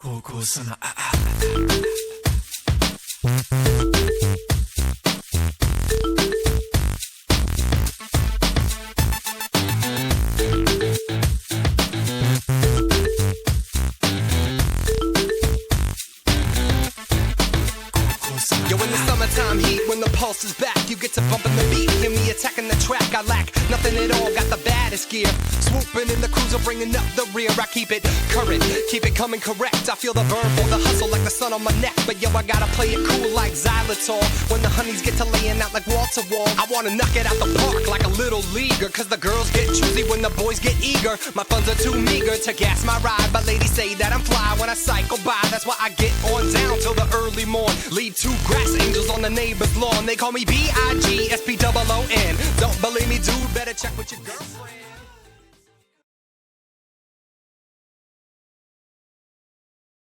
高校そのYo, in the summertime heat, when the pulse is back, you get to bumping the beat. Hear me attacking the track, I lack nothing at all, got the baddest gear. Swooping in the cruiser, bringing up the rear. I keep it current, keep it coming correct. I feel the burn for the hustle like the sun on my neck. But yo, I gotta play it cool like xylitol. When the honeys get to laying out like wall to wall, I wanna knock it out the park like a little leaguer. Cause the girls get choosy when the boys get eager. My funds are too meager to gas my ride, but ladies say that I'm fly when I cycle by. That's why I get on down till the early morn. Leave two grass angels on the neighbor's lawn. They call me B-I-G-S-P-O-O-N. Don't believe me, dude, better check with your girlfriend.